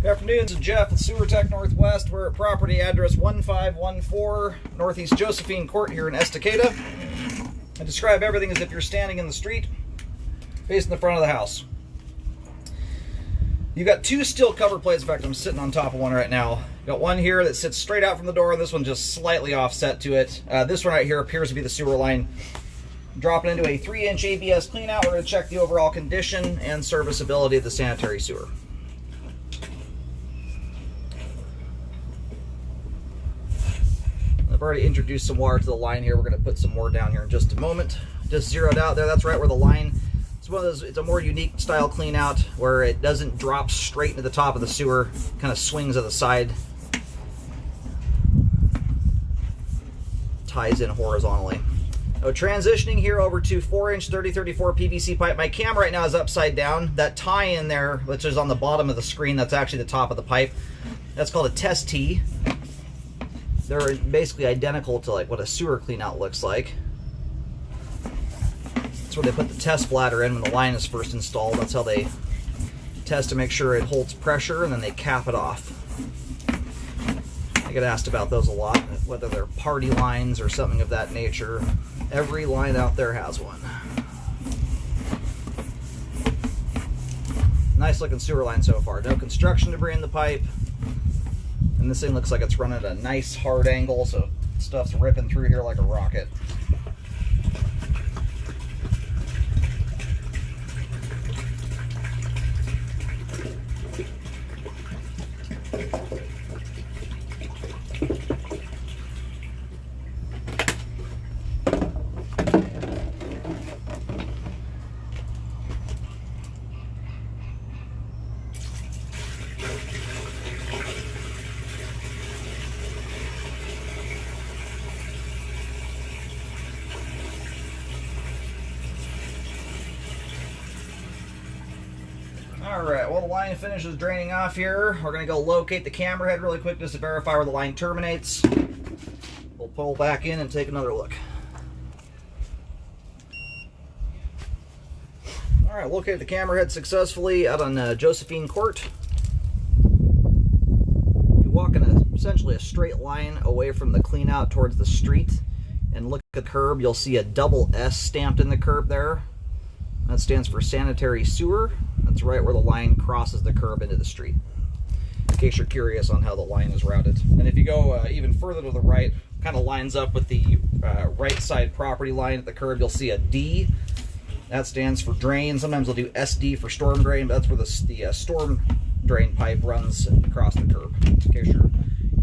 Good afternoon, this is Jeff with Sewer Tech Northwest. We're at property address 1514 Northeast Josephine Court here in Estacada. I describe everything as if you're standing in the street facing the front of the house. You've got two steel cover plates. In fact, I'm sitting on top of one right now. You've got one here that sits straight out from the door, and this one just slightly offset to it. This one right here appears to be the sewer line. Dropping into a 3-inch ABS cleanout, we're going to check the overall condition and serviceability of the sanitary sewer. I've already introduced some water to the line here. We're going to put some more down here in just a moment. Just zeroed out there. That's right where the line. It's one of those. It's a more unique style clean out where it doesn't drop straight into the top of the sewer. Kind of swings to the side. Ties in horizontally. So transitioning here over to 4-inch 3034 PVC pipe. My camera right now is upside down. That tie in there, which is on the bottom of the screen, that's actually the top of the pipe. That's called a test tee. They're basically identical to like what a sewer clean out looks like. That's where they put the test bladder in when the line is first installed. That's how they test to make sure it holds pressure, and then they cap it off. I get asked about those a lot, whether they're party lines or something of that nature. Every line out there has one. Nice looking sewer line so far. No construction debris in the pipe. And this thing looks like it's running at a nice hard angle, so stuff's ripping through here like a rocket. Alright, well, the line finishes draining off here. We're going to go locate the camera head really quick just to verify where the line terminates. We'll pull back in and take another look. Alright, located the camera head successfully out on Josephine Court. If you walk in essentially a straight line away from the clean out towards the street and look at the curb, you'll see a double S stamped in the curb there. That stands for sanitary sewer. That's right where the line crosses the curb into the street, in case you're curious on how the line is routed. And if you go even further to the right, kind of lines up with the right side property line at the curb, you'll see a D. That stands for drain. Sometimes they'll do SD for storm drain, but that's where the storm drain pipe runs across the curb, in case you're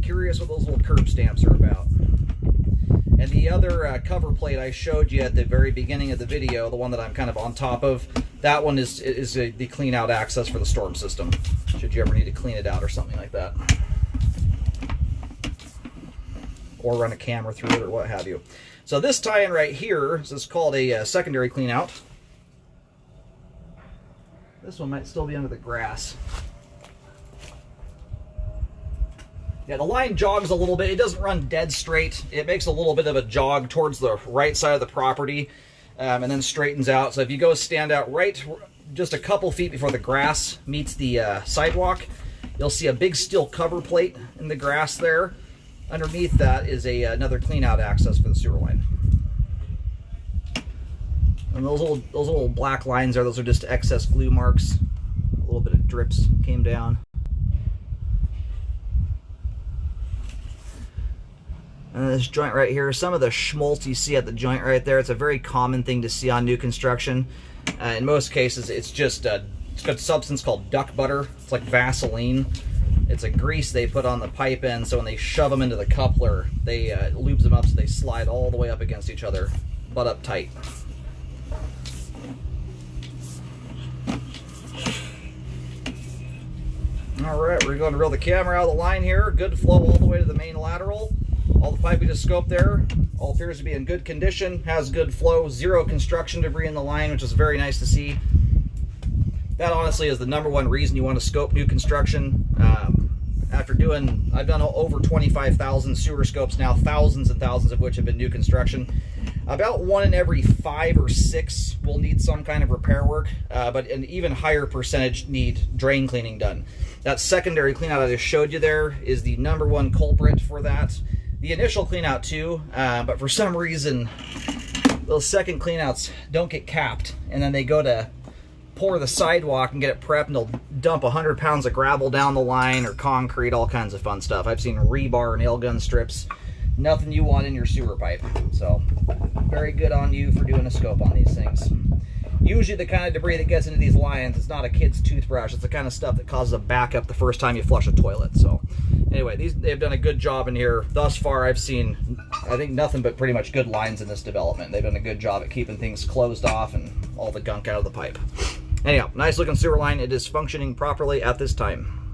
curious what those little curb stamps are about. And the other cover plate I showed you at the very beginning of the video, the one that I'm kind of on top of, that one is the clean out access for the storm system, should you ever need to clean it out or something like that. Or run a camera through it or what have you. So this tie-in right here, this is called a secondary clean out. This one might still be under the grass. Yeah, the line jogs a little bit. It doesn't run dead straight. It makes a little bit of a jog towards the right side of the property and then straightens out. So if you go stand out right just a couple feet before the grass meets the sidewalk, you'll see a big steel cover plate in the grass there. Underneath that is another clean out access for the sewer line. And those little black lines there, those are just excess glue marks. A little bit of drips came down. And this joint right here, some of the schmaltz you see at the joint right there, it's a very common thing to see on new construction. In most cases, it's just it's got a substance called duck butter. It's like Vaseline. It's a grease they put on the pipe end, so when they shove them into the coupler, they lubes them up so they slide all the way up against each other, butt up tight. Alright, we're going to reel the camera out of the line here. Good flow all the way to the main lateral. All the pipe we just scoped there, all appears to be in good condition, has good flow, zero construction debris in the line, which is very nice to see. That honestly is the #1 reason you want to scope new construction. I've done over 25,000 sewer scopes now, thousands and thousands of which have been new construction. About 1 in every 5 or 6 will need some kind of repair work, but an even higher percentage need drain cleaning done. That secondary clean out I just showed you there is the #1 culprit for that. The initial clean out too, but for some reason those second clean outs don't get capped, and then they go to pour the sidewalk and get it prepped, and they'll dump 100 pounds of gravel down the line or concrete, all kinds of fun stuff. I've seen rebar, nail gun strips, nothing you want in your sewer pipe. So very good on you for doing a scope on these things. Usually the kind of debris that gets into these lines, it's not a kid's toothbrush. It's the kind of stuff that causes a backup the first time you flush a toilet. So anyway, they've done a good job in here. Thus far, I've seen, I think, nothing but pretty much good lines in this development. They've done a good job at keeping things closed off and all the gunk out of the pipe. Anyhow, nice looking sewer line. It is functioning properly at this time.